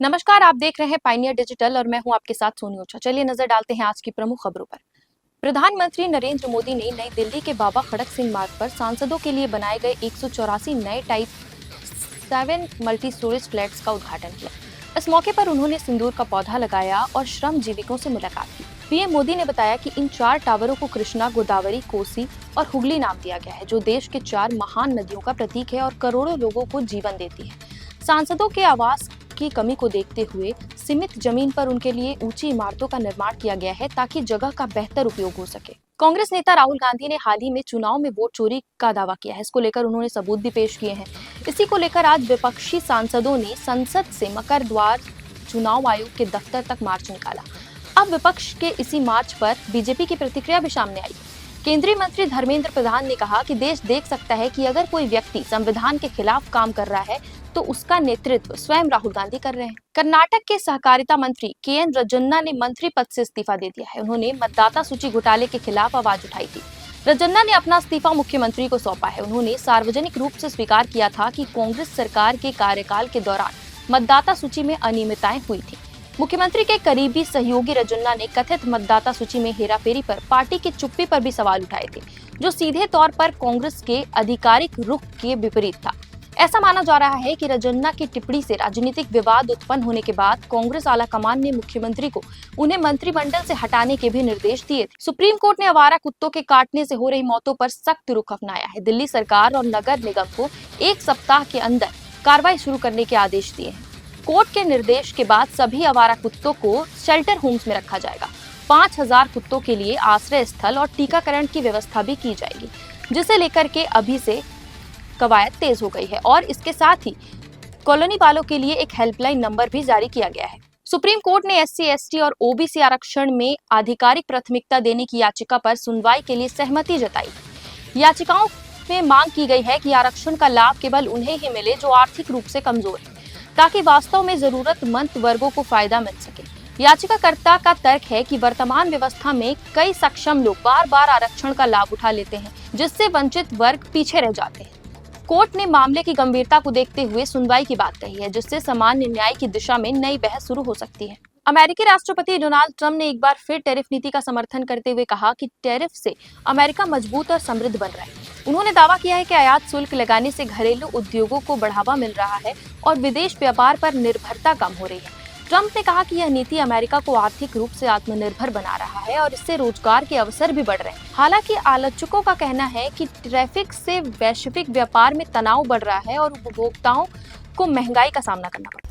नमस्कार, आप देख रहे हैं पायनियर डिजिटल और मैं हूं आपके साथ सोनी ओझा। चलिए नजर डालते हैं आज की प्रमुख खबरों पर। प्रधानमंत्री नरेंद्र मोदी ने नई दिल्ली के बाबा खड़क सिंह मार्ग पर सांसदों के लिए बनाए गए 184 नए टाइप 7 मल्टी स्टोरेज फ्लैट्स का उद्घाटन किया। इस मौके पर उन्होंने सिंदूर का पौधा लगाया और श्रम जीविकों से मुलाकात की। पीएम मोदी ने बताया कि इन 4 टावरों को कृष्णा, गोदावरी, कोसी और हुगली नाम दिया गया है, जो देश के 4 महान नदियों का प्रतीक है और करोड़ों लोगों को जीवन देती है। सांसदों के आवास की कमी को देखते हुए सीमित जमीन पर उनके लिए ऊंची इमारतों का निर्माण किया गया है, ताकि जगह का बेहतर उपयोग हो सके। कांग्रेस नेता राहुल गांधी ने हाल ही में चुनाव में वोट चोरी का दावा किया है। इसको लेकर उन्होंने सबूत भी पेश किए हैं। इसी को लेकर आज विपक्षी सांसदों ने संसद से मकर द्वार चुनाव आयोग के दफ्तर तक मार्च निकाला। अब विपक्ष के इसी मार्च पर बीजेपी की प्रतिक्रिया भी सामने आई। केंद्रीय मंत्री धर्मेंद्र प्रधान ने कहा कि देश देख सकता है कि अगर कोई व्यक्ति संविधान के खिलाफ काम कर रहा है तो उसका नेतृत्व स्वयं राहुल गांधी कर रहे हैं। कर्नाटक के सहकारिता मंत्री के.एन. रजन्ना ने मंत्री पद से इस्तीफा दे दिया है। उन्होंने मतदाता सूची घोटाले के खिलाफ आवाज उठाई थी। रजन्ना ने अपना इस्तीफा मुख्यमंत्री को सौंपा है। उन्होंने सार्वजनिक रूप से स्वीकार किया था कि कांग्रेस सरकार के कार्यकाल के दौरान मतदाता सूची में अनियमितताएं हुई थी। मुख्यमंत्री के करीबी सहयोगी रजन्ना ने कथित मतदाता सूची में हेराफेरी पर पार्टी की चुप्पी पर भी सवाल उठाए थे, जो सीधे तौर पर कांग्रेस के आधिकारिक रुख के विपरीत था। ऐसा माना जा रहा है कि रजन्ना की टिप्पणी से राजनीतिक विवाद उत्पन्न होने के बाद कांग्रेस आलाकमान ने मुख्यमंत्री को उन्हें मंत्रिमंडल से हटाने के भी निर्देश दिए थे। सुप्रीम कोर्ट ने आवारा कुत्तों के काटने से हो रही मौतों पर सख्त रुख अपनाया है। दिल्ली सरकार और नगर निगम को 1 सप्ताह के अंदर कार्रवाई शुरू करने के आदेश दिए हैं। कोर्ट के निर्देश के बाद सभी आवारा कुत्तों को शेल्टर होम्स में रखा जाएगा। 5000 कुत्तों के लिए आश्रय स्थल और टीकाकरण की व्यवस्था भी की जाएगी, जिसे लेकर के अभी से कवायद तेज हो गई है और इसके साथ ही कॉलोनी वालों के लिए एक हेल्पलाइन नंबर भी जारी किया गया है। सुप्रीम कोर्ट ने SC, ST और OBC आरक्षण में आधिकारिक प्राथमिकता देने की याचिका पर सुनवाई के लिए सहमति जताई। याचिकाओं में मांग की गई है कि आरक्षण का लाभ केवल उन्हें ही मिले जो आर्थिक रूप से कमजोर है, ताकि वास्तव में जरूरतमंद वर्गों को फायदा मिल सके। याचिकाकर्ता का तर्क है कि वर्तमान व्यवस्था में कई सक्षम लोग बार बार आरक्षण का लाभ उठा लेते हैं, जिससे वंचित वर्ग पीछे रह जाते हैं। कोर्ट ने मामले की गंभीरता को देखते हुए सुनवाई की बात कही है, जिससे सामान्य न्याय की दिशा में नई बहस शुरू हो सकती है। अमेरिकी राष्ट्रपति डोनाल्ड ट्रंप ने एक बार फिर टैरिफ नीति का समर्थन करते हुए कहा कि टैरिफ से अमेरिका मजबूत और समृद्ध बन रहा है। उन्होंने दावा किया है कि आयात शुल्क लगाने से घरेलू उद्योगों को बढ़ावा मिल रहा है और विदेश व्यापार पर निर्भरता कम हो रही है। ट्रंप ने कहा कि यह नीति अमेरिका को आर्थिक रूप से आत्मनिर्भर बना रहा है और इससे रोजगार के अवसर भी बढ़ रहे हैं। हालांकि आलोचकों का कहना है कि टैरिफ से वैश्विक व्यापार में तनाव बढ़ रहा है और उपभोक्ताओं को महंगाई का सामना करना पड़ता है।